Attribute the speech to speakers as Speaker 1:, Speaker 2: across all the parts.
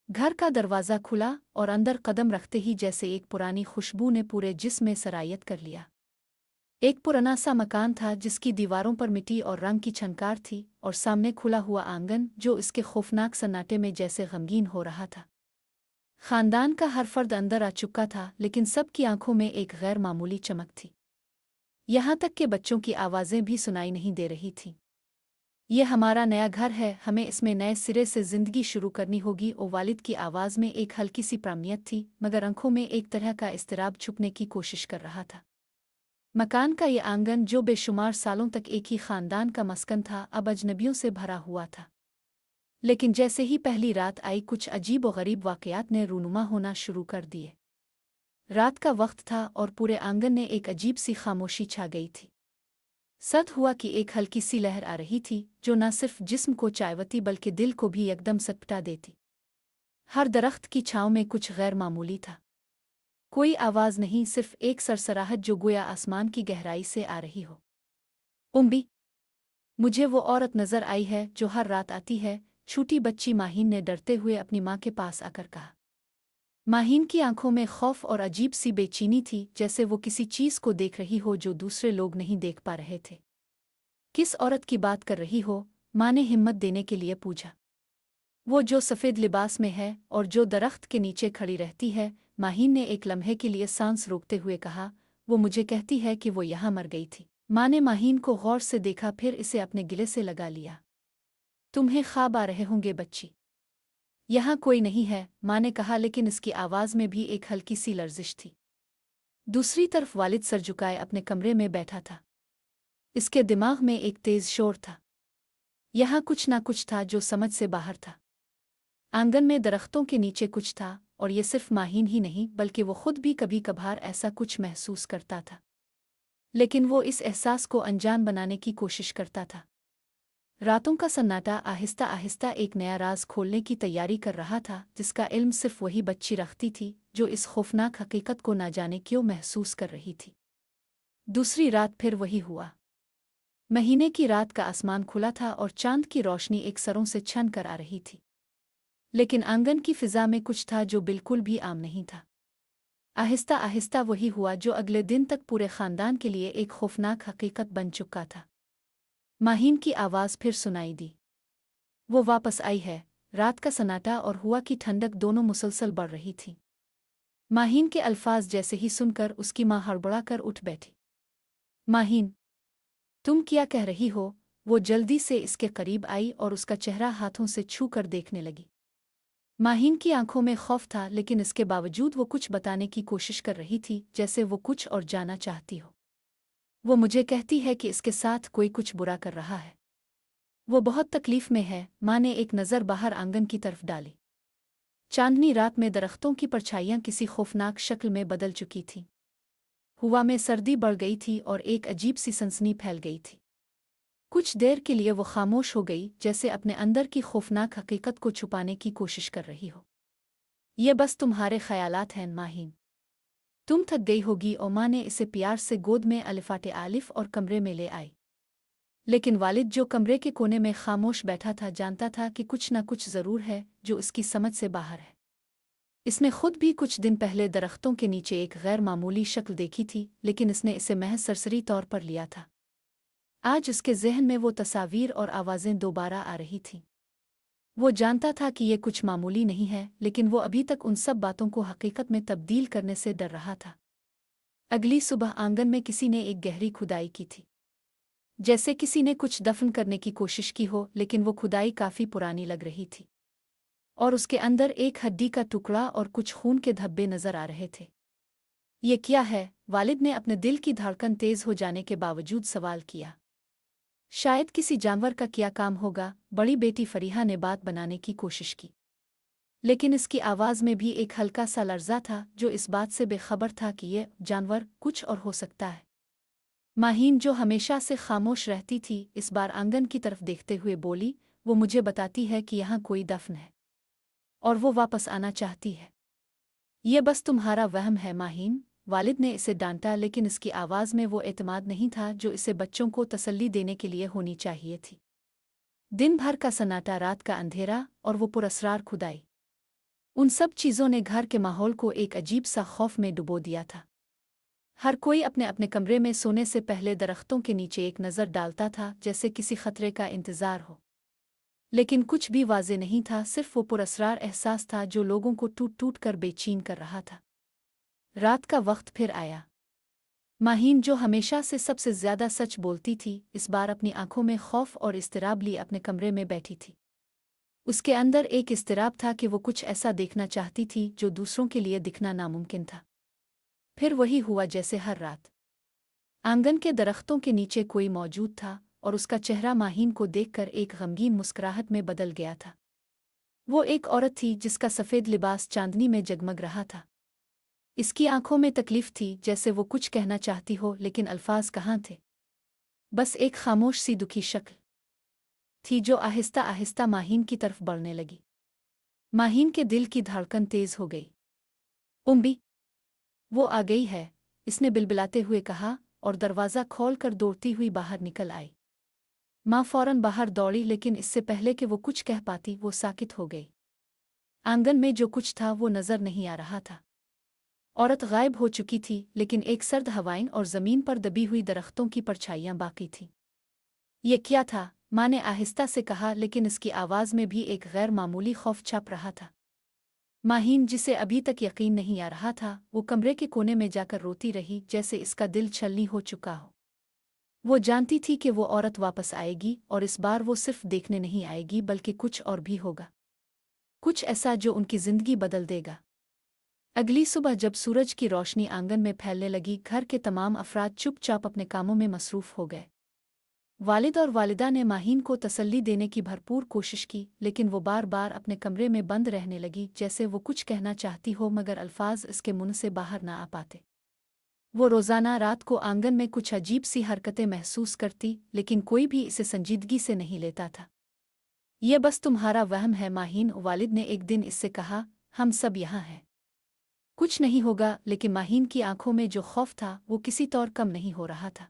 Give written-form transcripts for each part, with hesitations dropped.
Speaker 1: घर का दरवाज़ा खुला और अंदर कदम रखते ही जैसे एक पुरानी खुशबू ने पूरे जिस्म में सरायत कर लिया। एक पुराना सा मकान था जिसकी दीवारों पर मिट्टी और रंग की छनकार थी, और सामने खुला हुआ आंगन जो इसके खौफनाक सन्नाटे में जैसे गमगीन हो रहा था। खानदान का हर फर्द अंदर आ चुका था, लेकिन सबकी आंखों में एक गैर मामूली चमक थी। यहाँ तक कि बच्चों की आवाज़ें भी सुनाई नहीं दे रही थीं। ये हमारा नया घर है, हमें इसमें नए सिरे से ज़िंदगी शुरू करनी होगी। और वालिद की आवाज़ में एक हल्की सी प्रामियत थी, मगर आंखों में एक तरह का इज़्तिराब छुपने की कोशिश कर रहा था। मकान का ये आंगन जो बेशुमार सालों तक एक ही ख़ानदान का मस्कन था, अब अजनबियों से भरा हुआ था। लेकिन जैसे ही पहली रात आई, कुछ अजीब व गरीब वाक़यात ने रूनुमा होना शुरू कर दिए। रात का वक्त था और पूरे आंगन में एक अजीब सी खामोशी छा गई थी। सद हुआ कि एक हल्की सी लहर आ रही थी जो न सिर्फ जिस्म को चायवती बल्कि दिल को भी एकदम सटपटा देती। हर दरख्त की छाँव में कुछ गैर मामूली था। कोई आवाज़ नहीं, सिर्फ एक सरसराहट जो गोया आसमान की गहराई से आ रही हो। उम्बी, मुझे वो औरत नजर आई है जो हर रात आती है, छोटी बच्ची माहीन ने डरते हुए अपनी माँ के पास आकर कहा। माहीन की आंखों में खौफ और अजीब सी बेचैनी थी, जैसे वो किसी चीज़ को देख रही हो जो दूसरे लोग नहीं देख पा रहे थे। किस औरत की बात कर रही हो? माँ ने हिम्मत देने के लिए पूछा। वो जो सफ़ेद लिबास में है और जो दरख्त के नीचे खड़ी रहती है, माहीन ने एक लम्हे के लिए सांस रोकते हुए कहा। वो मुझे कहती है कि वो यहाँ मर गई थी। माँ ने माहीन को गौर से देखा, फिर इसे अपने गिले से लगा लिया। तुम्हें ख्वाब आ रहे होंगे बच्ची। यहाँ कोई नहीं है, माँ ने कहा, लेकिन इसकी आवाज़ में भी एक हल्की सी लर्जिश थी। दूसरी तरफ वालिद सर झुकाए अपने कमरे में बैठा था। इसके दिमाग में एक तेज़ शोर था। यहाँ कुछ ना कुछ था जो समझ से बाहर था। आंगन में दरख्तों के नीचे कुछ था, और ये सिर्फ माहीन ही नहीं बल्कि वो खुद भी कभी कभार ऐसा कुछ महसूस करता था। लेकिन वो इस एहसास को अनजान बनाने की कोशिश करता था। रातों का सन्नाटा आहिस्ता आहिस्ता एक नया राज खोलने की तैयारी कर रहा था, जिसका इल्म सिर्फ वही बच्ची रखती थी जो इस खौफनाक हकीकत को ना जाने क्यों महसूस कर रही थी। दूसरी रात फिर वही हुआ। महीने की रात का आसमान खुला था और चांद की रोशनी एक सरों से छन कर आ रही थी। लेकिन आंगन की फिजा में कुछ था जो बिल्कुल भी आम नहीं था। आहिस्ता आहिस्ता वही हुआ जो अगले दिन तक पूरे खानदान के लिए एक खौफनाक हकीकत बन चुका था। माहीन की आवाज़ फिर सुनाई दी। वो वापस आई है। रात का सन्नाटा और हुआ की ठंडक दोनों मुसलसल बढ़ रही थी। माहीन के अल्फाज जैसे ही सुनकर उसकी माँ हड़बड़ा कर उठ बैठी। माहीन, तुम क्या कह रही हो? वो जल्दी से इसके करीब आई और उसका चेहरा हाथों से छू कर देखने लगी। माहीन की आंखों में खौफ था, लेकिन इसके बावजूद वो कुछ बताने की कोशिश कर रही थी, जैसे वो कुछ और जाना चाहती हो। वो मुझे कहती है कि इसके साथ कोई कुछ बुरा कर रहा है। वो बहुत तकलीफ में है। माँ ने एक नज़र बाहर आंगन की तरफ डाली। चांदनी रात में दरख्तों की परछाइयाँ किसी खौफनाक शक्ल में बदल चुकी थीं। हवा में सर्दी बढ़ गई थी और एक अजीब सी सनसनी फैल गई थी। कुछ देर के लिए वो खामोश हो गई, जैसे अपने अंदर की खौफनाक हकीकत को छुपाने की कोशिश कर रही हो। ये बस तुम्हारे ख्यालात हैं माहीन। तुम थक गई होगी। और माँ ने इसे प्यार से गोद में अलिफाटे आलिफ और कमरे में ले आई। लेकिन वालिद जो कमरे के कोने में खामोश बैठा था, जानता था कि कुछ न कुछ ज़रूर है जो उसकी समझ से बाहर है। इसने खुद भी कुछ दिन पहले दरख्तों के नीचे एक गैर मामूली शक्ल देखी थी, लेकिन इसने इसे महज सरसरी तौर पर लिया था। आज उसके जहन में वो तस्वीर और आवाज़ें दोबारा आ रही थीं। वो जानता था कि ये कुछ मामूली नहीं है, लेकिन वो अभी तक उन सब बातों को हकीकत में तब्दील करने से डर रहा था। अगली सुबह आंगन में किसी ने एक गहरी खुदाई की थी, जैसे किसी ने कुछ दफन करने की कोशिश की हो, लेकिन वो खुदाई काफ़ी पुरानी लग रही थी और उसके अंदर एक हड्डी का टुकड़ा और कुछ खून के धब्बे नजर आ रहे थे। ये क्या है? वालिद ने अपने दिल की धड़कन तेज हो जाने के बावजूद सवाल किया। शायद किसी जानवर का क्या काम होगा, बड़ी बेटी फरीहा ने बात बनाने की कोशिश की, लेकिन इसकी आवाज़ में भी एक हल्का सा लर्जा था जो इस बात से बेखबर था कि यह जानवर कुछ और हो सकता है। माहीन, जो हमेशा से खामोश रहती थी, इस बार आंगन की तरफ देखते हुए बोली। वो मुझे बताती है कि यहाँ कोई दफन है और वो वापस आना चाहती है। ये बस तुम्हारा वहम है माहीन, वालिद ने इसे डांटा, लेकिन इसकी आवाज़ में वो एतमाद नहीं था जो इसे बच्चों को तसल्ली देने के लिए होनी चाहिए थी। दिन भर का सन्नाटा, रात का अंधेरा और वो पुरअसरार खुदाई। उन सब चीज़ों ने घर के माहौल को एक अजीब सा खौफ में डुबो दिया था। हर कोई अपने अपने कमरे में सोने से पहले दरख्तों के नीचे एक नज़र डालता था, जैसे किसी खतरे का इंतज़ार हो। लेकिन कुछ भी वाज़े नहीं था, सिर्फ वो पुरअसरार एहसास था जो लोगों को टूट टूट कर बेचैन कर रहा था। रात का वक्त फिर आया। माहीन, जो हमेशा से सबसे ज्यादा सच बोलती थी, इस बार अपनी आंखों में खौफ और इस्तिराब लिए अपने कमरे में बैठी थी। उसके अंदर एक इस्तिराब था कि वो कुछ ऐसा देखना चाहती थी जो दूसरों के लिए दिखना नामुमकिन था। फिर वही हुआ जैसे हर रात। आंगन के दरख्तों के नीचे कोई मौजूद था और उसका चेहरा माहीन को देखकर एक गमगीन मुस्कुराहट में बदल गया था। वो एक औरत थी जिसका सफ़ेद लिबास चांदनी में जगमग रहा था। इसकी आंखों में तकलीफ थी, जैसे वो कुछ कहना चाहती हो लेकिन अल्फाज कहाँ थे। बस एक खामोश सी दुखी शक्ल थी जो आहिस्ता आहिस्ता माहीन की तरफ बढ़ने लगी। माहीन के दिल की धड़कन तेज हो गई। उम्बी, वो आ गई है, इसने बिलबिलाते हुए कहा और दरवाज़ा खोलकर दौड़ती हुई बाहर निकल आई। माँ फौरन बाहर दौड़ी, लेकिन इससे पहले कि वो कुछ कह पाती वो साकित हो गई। आंगन में जो कुछ था वो नजर नहीं आ रहा था। औरत गायब हो चुकी थी, लेकिन एक सर्द हवाएं और जमीन पर दबी हुई दरख्तों की परछाइयां बाकी थीं। ये क्या था? माँ ने आहिस्ता से कहा, लेकिन इसकी आवाज़ में भी एक गैर मामूली खौफ छप रहा था। माहीन, जिसे अभी तक यकीन नहीं आ रहा था, वो कमरे के कोने में जाकर रोती रही, जैसे इसका दिल छलनी हो चुका हो। वो जानती थी कि वो औरत वापस आएगी, और इस बार वो सिर्फ देखने नहीं आएगी बल्कि कुछ और भी होगा। कुछ ऐसा जो उनकी जिंदगी बदल देगा। अगली सुबह जब सूरज की रोशनी आंगन में फैलने लगी, घर के तमाम अफराद चुपचाप अपने कामों में मसरूफ हो गए। वालिद और वालिदा ने माहीन को तसल्ली देने की भरपूर कोशिश की, लेकिन वो बार बार अपने कमरे में बंद रहने लगी, जैसे वो कुछ कहना चाहती हो मगर अल्फाज इसके मुंह से बाहर ना आ पाते। वो रोज़ाना रात को आंगन में कुछ अजीब सी हरकतें महसूस करती, लेकिन कोई भी इसे संजीदगी से नहीं लेता था। ये बस तुम्हारा वहम है माहीन, वालिद ने एक दिन इससे कहा। हम सब यहाँ हैं, कुछ नहीं होगा। लेकिन माहीन की आंखों में जो खौफ था वो किसी तौर कम नहीं हो रहा था।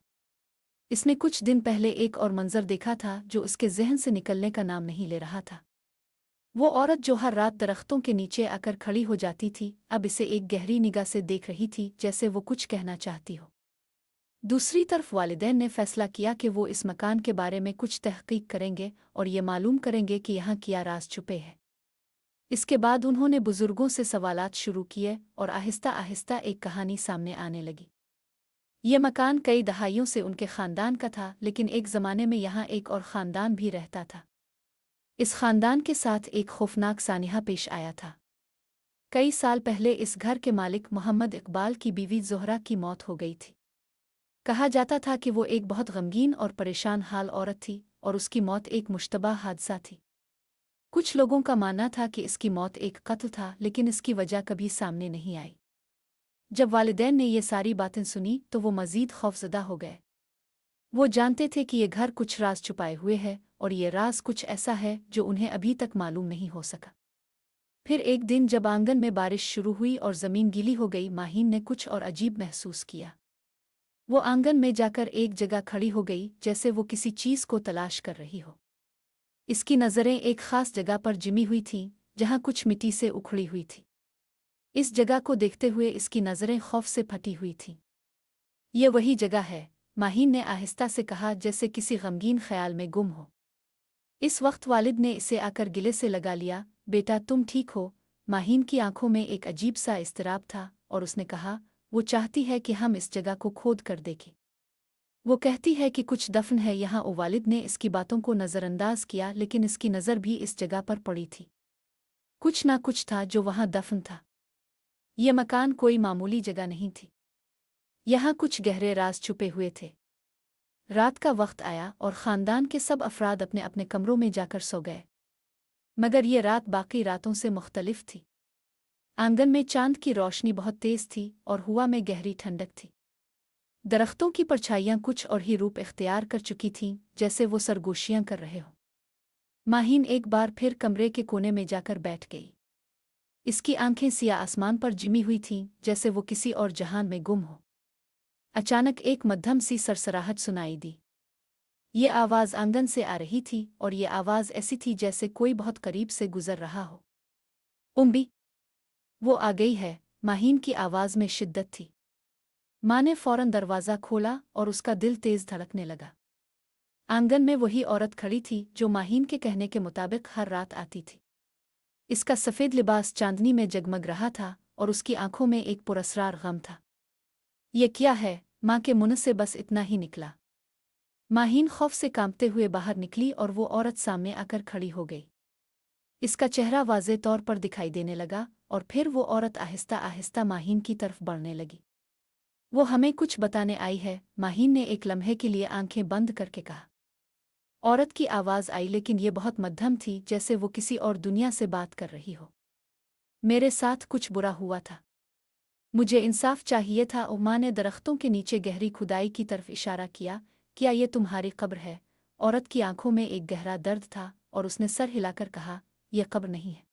Speaker 1: इसने कुछ दिन पहले एक और मंजर देखा था जो उसके जहन से निकलने का नाम नहीं ले रहा था। वो औरत जो हर रात दरख्तों के नीचे आकर खड़ी हो जाती थी, अब इसे एक गहरी निगाह से देख रही थी, जैसे वो कुछ कहना चाहती हो। दूसरी तरफ वालिदैन ने फैसला किया कि वो इस मकान के बारे में कुछ तहकीक करेंगे और ये मालूम करेंगे कि यहाँ क्या राज छुपे हैं। इसके बाद उन्होंने बुजुर्गों से सवालात शुरू किए और आहिस्ता आहिस्ता एक कहानी सामने आने लगी। ये मकान कई दहाइयों से उनके खानदान का था, लेकिन एक ज़माने में यहाँ एक और खानदान भी रहता था। इस खानदान के साथ एक खौफनाक सानिहा पेश आया था। कई साल पहले इस घर के मालिक मोहम्मद इकबाल की बीवी ज़ोहरा की मौत हो गई थी। कहा जाता था कि वो एक बहुत गमगीन और परेशान हाल औरत थी और उसकी मौत एक मुश्तबा हादसा थी। कुछ लोगों का मानना था कि इसकी मौत एक कत्ल था, लेकिन इसकी वजह कभी सामने नहीं आई। जब वालिदैन ने ये सारी बातें सुनी तो वो मज़ीद खौफज़दा हो गए। वो जानते थे कि ये घर कुछ राज छुपाए हुए है और ये राज कुछ ऐसा है जो उन्हें अभी तक मालूम नहीं हो सका। फिर एक दिन जब आंगन में बारिश शुरू हुई और ज़मीन गीली हो गई, माहीन ने कुछ और अजीब महसूस किया। वो आंगन में जाकर एक जगह खड़ी हो गई, जैसे वो किसी चीज़ को तलाश कर रही हो। इसकी नज़रें एक ख़ास जगह पर जिमी हुई थीं, जहाँ कुछ मिट्टी से उखड़ी हुई थी। इस जगह को देखते हुए इसकी नज़रें खौफ से फटी हुई थीं। ये वही जगह है, माहीन ने आहिस्ता से कहा, जैसे किसी गमगीन ख्याल में गुम हो। इस वक्त वालिद ने इसे आकर गिले से लगा लिया। बेटा, तुम ठीक हो? माहीन की आंखों में एक अजीब सा इस्तराब था और उसने कहा, वो चाहती है कि हम इस जगह को खोद कर देखें। वो कहती है कि कुछ दफन है यहाँ। ओ वालिद ने इसकी बातों को नज़रअंदाज किया, लेकिन इसकी नज़र भी इस जगह पर पड़ी थी। कुछ ना कुछ था जो वहाँ दफन था। ये मकान कोई मामूली जगह नहीं थी। यहाँ कुछ गहरे राज छुपे हुए थे। रात का वक्त आया और खानदान के सब अफराद अपने अपने कमरों में जाकर सो गए। मगर ये रात बाकी रातों से मुख्तलिफ थी। आंगन में चांद की रोशनी बहुत तेज थी और हवा में गहरी ठंडक थी। दरख्तों की परछाइयां कुछ और ही रूप इख्तियार कर चुकी थीं, जैसे वो सरगोशियां कर रहे हों। माहीन एक बार फिर कमरे के कोने में जाकर बैठ गई। इसकी आंखें सिया आसमान पर जिमी हुई थीं, जैसे वो किसी और जहान में गुम हो। अचानक एक मध्यम सी सरसराहट सुनाई दी। ये आवाज़ आंगन से आ रही थी और ये आवाज़ ऐसी थी जैसे कोई बहुत करीब से गुजर रहा हो। उम्बी, वो आ गई है, माहीन की आवाज़ में शिद्दत थी। माँ ने फौरन दरवाज़ा खोला और उसका दिल तेज़ धड़कने लगा। आंगन में वही औरत खड़ी थी जो माहीन के कहने के मुताबिक हर रात आती थी। इसका सफ़ेद लिबास चांदनी में जगमग रहा था और उसकी आंखों में एक पुरस्रार गम था। ये क्या है? माँ के मुंह से बस इतना ही निकला। माहीन खौफ से कांपते हुए बाहर निकली और वो औरत सामने आकर खड़ी हो गई। इसका चेहरा वाज़े तौर पर दिखाई देने लगा और फिर वो औरत आहिस्ता आहिस्ता माहीन की तरफ बढ़ने लगी। वो हमें कुछ बताने आई है, माहीन ने एक लम्हे के लिए आंखें बंद करके कहा। औरत की आवाज़ आई लेकिन ये बहुत मध्यम थी, जैसे वो किसी और दुनिया से बात कर रही हो। मेरे साथ कुछ बुरा हुआ था। मुझे इंसाफ चाहिए था। माँ ने दरख्तों के नीचे गहरी खुदाई की तरफ इशारा किया। क्या ये तुम्हारी कब्र है? औरत की आंखों में एक गहरा दर्द था और उसने सर हिलाकर कहा, यह कब्र नहीं है।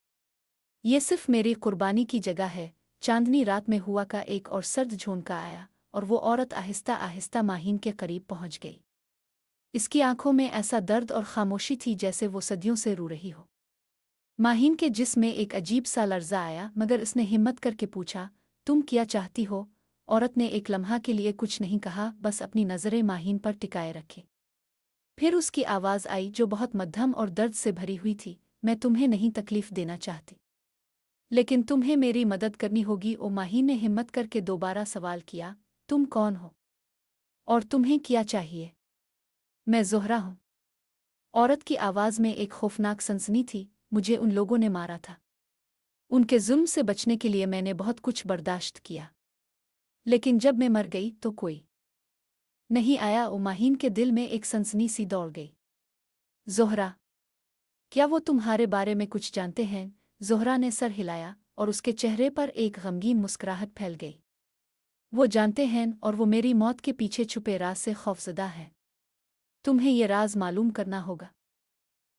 Speaker 1: ये सिर्फ मेरी कुर्बानी की जगह है। चांदनी रात में हुआ का एक और सर्द झोंका आया और वो औरत आहिस्ता आहिस्ता माहीन के करीब पहुंच गई। इसकी आंखों में ऐसा दर्द और खामोशी थी जैसे वो सदियों से रो रही हो। माहीन के जिस्म में एक अजीब सा लर्जा आया, मगर इसने हिम्मत करके पूछा, तुम क्या चाहती हो? औरत ने एक लम्हा के लिए कुछ नहीं कहा, बस अपनी नज़रें माहीन पर टिकाए रखी। फिर उसकी आवाज़ आई जो बहुत मध्यम और दर्द से भरी हुई थी, मैं तुम्हें नहीं तकलीफ देना चाहती, लेकिन तुम्हें मेरी मदद करनी होगी। माहीन ने हिम्मत करके दोबारा सवाल किया, तुम कौन हो और तुम्हें क्या चाहिए? मैं ज़ोहरा हूँ। औरत की आवाज़ में एक खौफनाक सनसनी थी। मुझे उन लोगों ने मारा था। उनके जुल्म से बचने के लिए मैंने बहुत कुछ बर्दाश्त किया, लेकिन जब मैं मर गई तो कोई नहीं आया। माहीन के दिल में एक सनसनी सी दौड़ गई। ज़ोहरा, क्या वो तुम्हारे बारे में कुछ जानते हैं? ज़ोहरा ने सर हिलाया और उसके चेहरे पर एक गमगीन मुस्कुराहट फैल गई। वो जानते हैं और वो मेरी मौत के पीछे छुपे राज से खौफज़दा है। तुम्हें ये राज मालूम करना होगा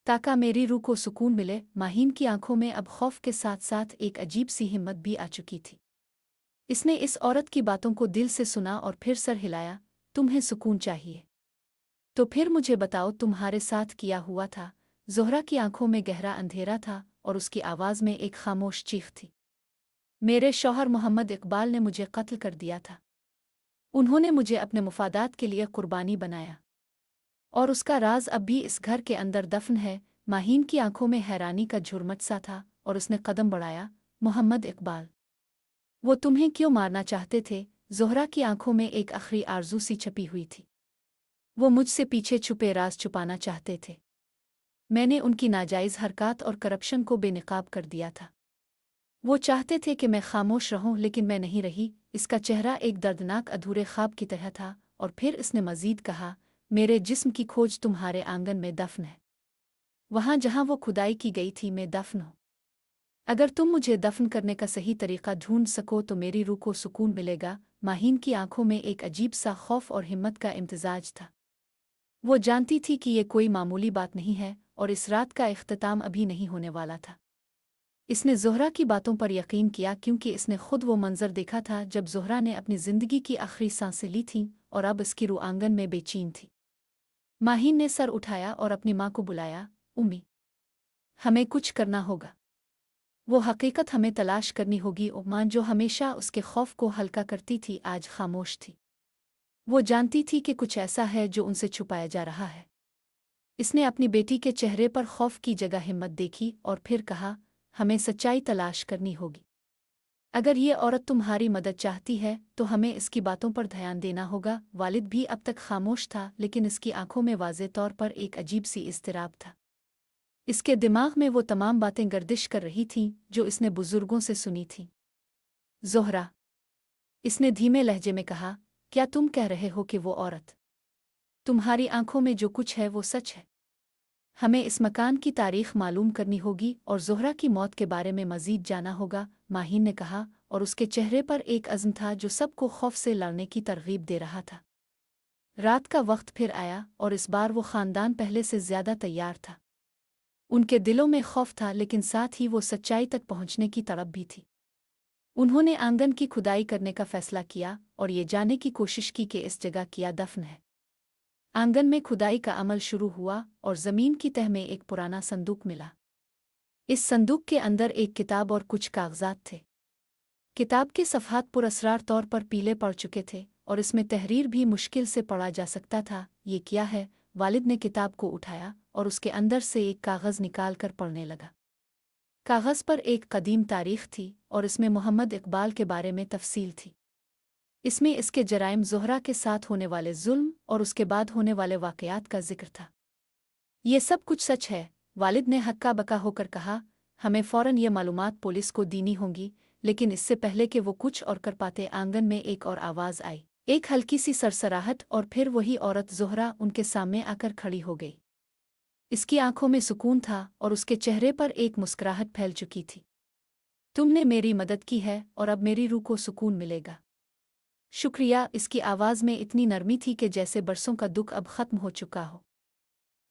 Speaker 1: ताकि मेरी रूह को सुकून मिले। माहीन की आंखों में अब खौफ के साथ साथ एक अजीब सी हिम्मत भी आ चुकी थी। इसने इस औरत की बातों को दिल से सुना और फिर सर हिलाया। तुम्हें सुकून चाहिए तो फिर मुझे बताओ तुम्हारे साथ किया हुआ था। ज़ोहरा की आंखों में गहरा अंधेरा था और उसकी आवाज़ में एक खामोश चीख थी। मेरे शौहर मोहम्मद इकबाल ने मुझे कत्ल कर दिया था। उन्होंने मुझे अपने मुफादात के लिए कुर्बानी बनाया और उसका राज अब भी इस घर के अंदर दफन है। माहीन की आंखों में हैरानी का झुरमट सा था और उसने कदम बढ़ाया। मोहम्मद इकबाल, वो तुम्हें क्यों मारना चाहते थे? ज़ोहरा की आंखों में एक आखिरी आरज़ू सी छपी हुई थी। वो मुझसे पीछे छुपे राज छुपाना चाहते थे। मैंने उनकी नाजायज़ हरकत और करप्शन को बेनकाब कर दिया था। वो चाहते थे कि मैं खामोश रहूं, लेकिन मैं नहीं रही। इसका चेहरा एक दर्दनाक अधूरे ख्वाब की तरह था और फिर इसने मज़ीद कहा, मेरे जिस्म की खोज तुम्हारे आंगन में दफन है। वहाँ जहाँ वो खुदाई की गई थी मैं दफन हूँ। अगर तुम मुझे दफन करने का सही तरीका ढूंढ सको तो मेरी रूह को सुकून मिलेगा। माहीन की आंखों में एक अजीब सा खौफ और हिम्मत का इम्तिजाज था। वो जानती थी कि ये कोई मामूली बात नहीं है और इस रात का इख्तिताम अभी नहीं होने वाला था। इसने ज़ोहरा की बातों पर यकीन किया क्योंकि इसने खुद वो मंजर देखा था जब ज़ोहरा ने अपनी ज़िंदगी की आखिरी सांसें ली थीं और अब इसकी रूह आंगन में बेचैन थी। माहीन ने सर उठाया और अपनी माँ को बुलाया। उम्मी, हमें कुछ करना होगा। वो हकीकत हमें तलाश करनी होगी। माँ जो हमेशा उसके खौफ को हल्का करती थी आज खामोश थी। वो जानती थी कि कुछ ऐसा है जो उनसे छुपाया जा रहा है। इसने अपनी बेटी के चेहरे पर खौफ की जगह हिम्मत देखी और फिर कहा, हमें सच्चाई तलाश करनी होगी। अगर ये औरत तुम्हारी मदद चाहती है तो हमें इसकी बातों पर ध्यान देना होगा। वालिद भी अब तक खामोश था, लेकिन इसकी आंखों में वाज़े तौर पर एक अजीब सी इज़्तिराब था। इसके दिमाग में वो तमाम बातें गर्दिश कर रही थीं जो इसने बुजुर्गों से सुनी थीं। ज़ोहरा, इसने धीमे लहजे में कहा, क्या तुम कह रहे हो कि वो औरत तुम्हारी आंखों में जो कुछ है वो सच है? हमें इस मकान की तारीख मालूम करनी होगी और ज़ोहरा की मौत के बारे में मज़ीद जाना होगा। माहीन ने कहा और उसके चेहरे पर एक अज़्म था जो सबको खौफ से लड़ने की तरगीब दे रहा था। रात का वक्त फिर आया और इस बार वो ख़ानदान पहले से ज़्यादा तैयार था। उनके दिलों में खौफ था, लेकिन साथ ही वो सच्चाई तक पहुंचने की तड़प भी थी। उन्होंने आंगन की खुदाई करने का फैसला किया और ये जानने की कोशिश की कि इस जगह क्या दफन है। आंगन में खुदाई का अमल शुरू हुआ और ज़मीन की तह में एक पुराना संदूक मिला। इस संदूक के अंदर एक किताब और कुछ कागजात थे। किताब के सफ़हात पुरअसरार तौर पर पीले पड़ चुके थे और इसमें तहरीर भी मुश्किल से पढ़ा जा सकता था। ये क्या है? वालिद ने किताब को उठाया और उसके अंदर से एक कागज़ निकाल कर पढ़ने लगा। कागज़ पर एक कदीम तारीख थी और इसमें मोहम्मद इकबाल के बारे में तफसील थी। इसमें इसके जराइम, ज़ोहरा के साथ होने वाले जुल्म और उसके बाद होने वाले वाक़यात का जिक्र था। ये सब कुछ सच है, वालिद ने हक्का बका होकर कहा। हमें फ़ौरन ये मालूमात पुलिस को देनी होंगी, लेकिन इससे पहले कि वो कुछ और कर पाते, आंगन में एक और आवाज़ आई, एक हल्की सी सरसराहट, और फिर वही औरत ज़ोहरा उनके सामने आकर खड़ी हो गई। इसकी आंखों में सुकून था और उसके चेहरे पर एक मुस्कुराहट फैल चुकी थी। तुमने मेरी मदद की है और अब मेरी रूह को सुकून मिलेगा। शुक्रिया। इसकी आवाज़ में इतनी नरमी थी कि जैसे बरसों का दुख अब ख़त्म हो चुका हो।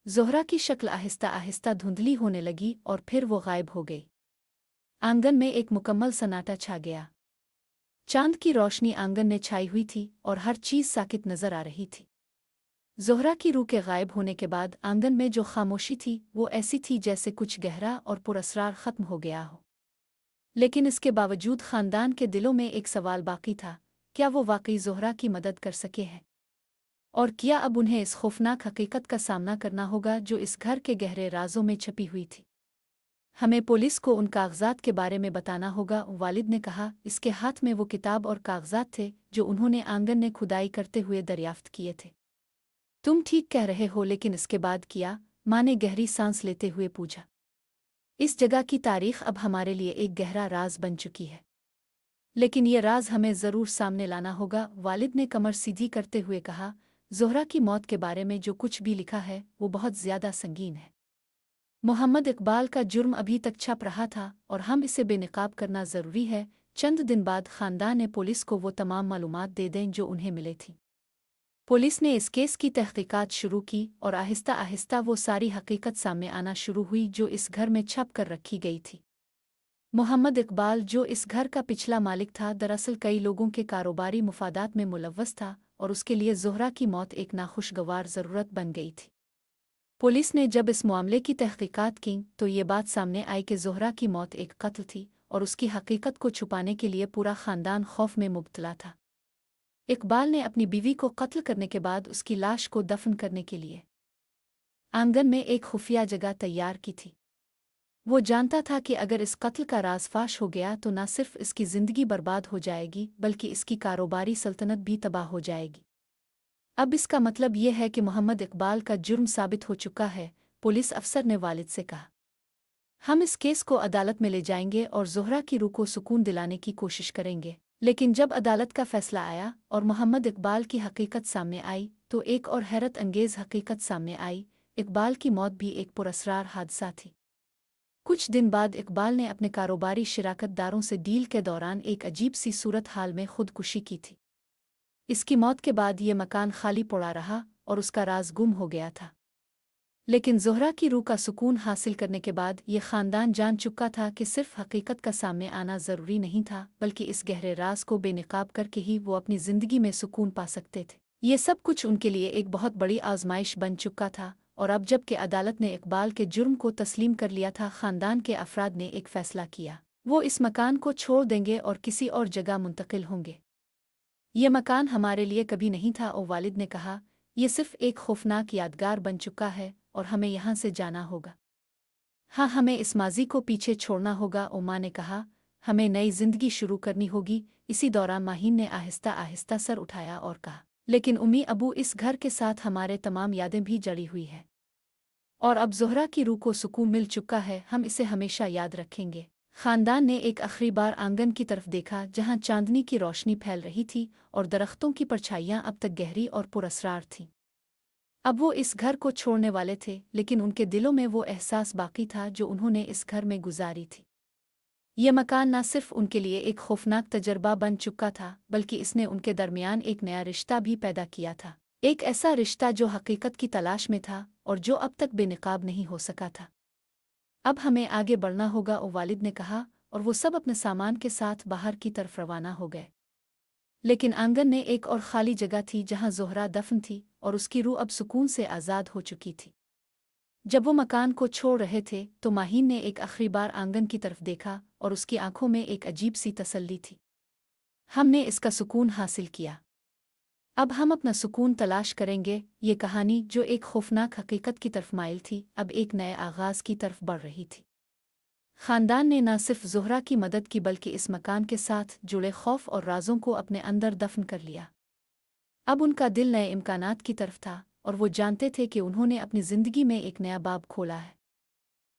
Speaker 1: ज़ोहरा की शक्ल आहिस्ता आहिस्ता धुंधली होने लगी और फिर वो गायब हो गई। आंगन में एक मुकम्मल सन्नाटा छा गया। चांद की रोशनी आंगन में छाई हुई थी और हर चीज़ साकित नजर आ रही थी। ज़ोहरा की रूह के गायब होने के बाद आंगन में जो खामोशी थी वो ऐसी थी जैसे कुछ गहरा और पुरअसरार ख़त्म हो गया हो। लेकिन इसके बावजूद ख़ानदान के दिलों में एक सवाल बाकी था, क्या वो वाकई ज़ोहरा की मदद कर सके हैं? और क्या अब उन्हें इस खौफनाक हकीकत का सामना करना होगा जो इस घर के गहरे राजों में छपी हुई थी? हमें पुलिस को उन कागजात के बारे में बताना होगा, वालिद ने कहा। इसके हाथ में वो किताब और कागजात थे जो उन्होंने आंगन में खुदाई करते हुए दरियाफ्त किए थे। तुम ठीक कह रहे हो, लेकिन इसके बाद किया? माँ ने गहरी सांस लेते हुए पूछा। इस जगह की तारीख अब हमारे लिए एक गहरा राज बन चुकी है, लेकिन ये राज हमें ज़रूर सामने लाना होगा, वालिद ने कमर सीधी करते हुए कहा। ज़ोहरा की मौत के बारे में जो कुछ भी लिखा है वो बहुत ज़्यादा संगीन है। मोहम्मद इकबाल का जुर्म अभी तक छप रहा था और हम इसे बेनकाब करना ज़रूरी है। चंद दिन बाद ख़ानदान ने पुलिस को वो तमाम मालूमात दे दें जो उन्हें मिले थीं। पुलिस ने इस केस की तहकीकात शुरू की और आहिस्ता आहिस्ता वो सारी हकीकत सामने आना शुरू हुई जो इस घर में छप कर रखी गई थी। मोहम्मद इकबाल, जो इस घर का पिछला मालिक था, दरअसल कई लोगों के कारोबारी मुफादात में मुलव्वस था और उसके लिए ज़ोहरा की मौत एक नाखुशगवार ज़रूरत बन गई थी। पुलिस ने जब इस मामले की तहकीकात की तो ये बात सामने आई कि ज़ोहरा की मौत एक कत्ल थी और उसकी हकीकत को छुपाने के लिए पूरा ख़ानदान खौफ में मुब्तला था। इकबाल ने अपनी बीवी को कत्ल करने के बाद उसकी लाश को दफन करने के लिए आंगन में एक खुफिया जगह तैयार की थी। वो जानता था कि अगर इस कत्ल का राज फाश हो गया तो न सिर्फ इसकी ज़िंदगी बर्बाद हो जाएगी बल्कि इसकी कारोबारी सल्तनत भी तबाह हो जाएगी। अब इसका मतलब यह है कि मोहम्मद इकबाल का जुर्म साबित हो चुका है, पुलिस अफसर ने वालिद से कहा। हम इस केस को अदालत में ले जाएंगे और ज़ोहरा की रूह को सुकून दिलाने की कोशिश करेंगे। लेकिन जब अदालत का फैसला आया और मोहम्मद इकबाल की हकीकत सामने आई तो एक और हैरत अंगेज़ हकीकत सामने आई। इकबाल की मौत भी एक पुरअसरार हादसा थी। कुछ दिन बाद इकबाल ने अपने कारोबारी शिराकतदारों से डील के दौरान एक अजीब सी सूरत हाल में खुदकुशी की थी। इसकी मौत के बाद ये मकान खाली पड़ा रहा और उसका राज गुम हो गया था। लेकिन ज़ोहरा की रूह का सुकून हासिल करने के बाद ये ख़ानदान जान चुका था कि सिर्फ हकीकत का सामने आना ज़रूरी नहीं था, बल्कि इस गहरे राज को बेनकाब करके ही वो अपनी ज़िंदगी में सुकून पा सकते थे। ये सब कुछ उनके लिए एक बहुत बड़ी आजमाइश बन चुका था और अब जब कि अदालत ने इकबाल के जुर्म को तस्लीम कर लिया था, ख़ानदान के अफराद ने एक फ़ैसला किया। वो इस मकान को छोड़ देंगे और किसी और जगह मुंतकिल होंगे। ये मकान हमारे लिए कभी नहीं था, ओ वालिद ने कहा। ये सिर्फ एक खौफनाक यादगार बन चुका है और हमें यहाँ से जाना होगा। हाँ, हमें इस माजी को पीछे छोड़ना होगा, ओ माँ ने कहा। हमें नई जिंदगी शुरू करनी होगी। इसी दौरान माहीन ने आहिस्ता आहिस्ता सर उठाया और कहा, लेकिन उम्मी अबू, इस घर के साथ हमारे तमाम यादें भी जड़ी हुई हैं और अब ज़ोहरा की रूह को सुकून मिल चुका है, हम इसे हमेशा याद रखेंगे। ख़ानदान ने एक आखिरी बार आंगन की तरफ देखा जहाँ चांदनी की रोशनी फैल रही थी और दरख्तों की परछाइयाँ अब तक गहरी और पुरअसरार थीं। अब वो इस घर को छोड़ने वाले थे, लेकिन उनके दिलों में वो एहसास बाकी था जो उन्होंने इस घर में गुजारी थी। ये मकान न सिर्फ उनके लिए एक खौफनाक तजर्बा बन चुका था, बल्कि इसने उनके दरमियान एक नया रिश्ता भी पैदा किया था। एक ऐसा रिश्ता जो हकीकत की तलाश में था और जो अब तक बेनकाब नहीं हो सका था। अब हमें आगे बढ़ना होगा, ओ वालिद ने कहा, और वो सब अपने सामान के साथ बाहर की तरफ रवाना हो गए। लेकिन आंगन में एक और खाली जगह थी जहां ज़ोहरा दफन थी और उसकी रूह अब सुकून से आज़ाद हो चुकी थी। जब वो मकान को छोड़ रहे थे तो माहीन ने एक आखिरी बार आंगन की तरफ देखा और उसकी आंखों में एक अजीब सी तसल्ली थी। हमने इसका सुकून हासिल किया। अब हम अपना सुकून तलाश करेंगे। ये कहानी जो एक खौफनाक हकीकत की तरफ माइल थी, अब एक नए आगाज़ की तरफ बढ़ रही थी। ख़ानदान ने न सिर्फ ज़ोहरा की मदद की बल्कि इस मकान के साथ जुड़े खौफ और राज़ों को अपने अंदर दफन कर लिया। अब उनका दिल नए इम्कानात की तरफ था और वो जानते थे कि उन्होंने अपनी ज़िंदगी में एक नया बाब खोला है।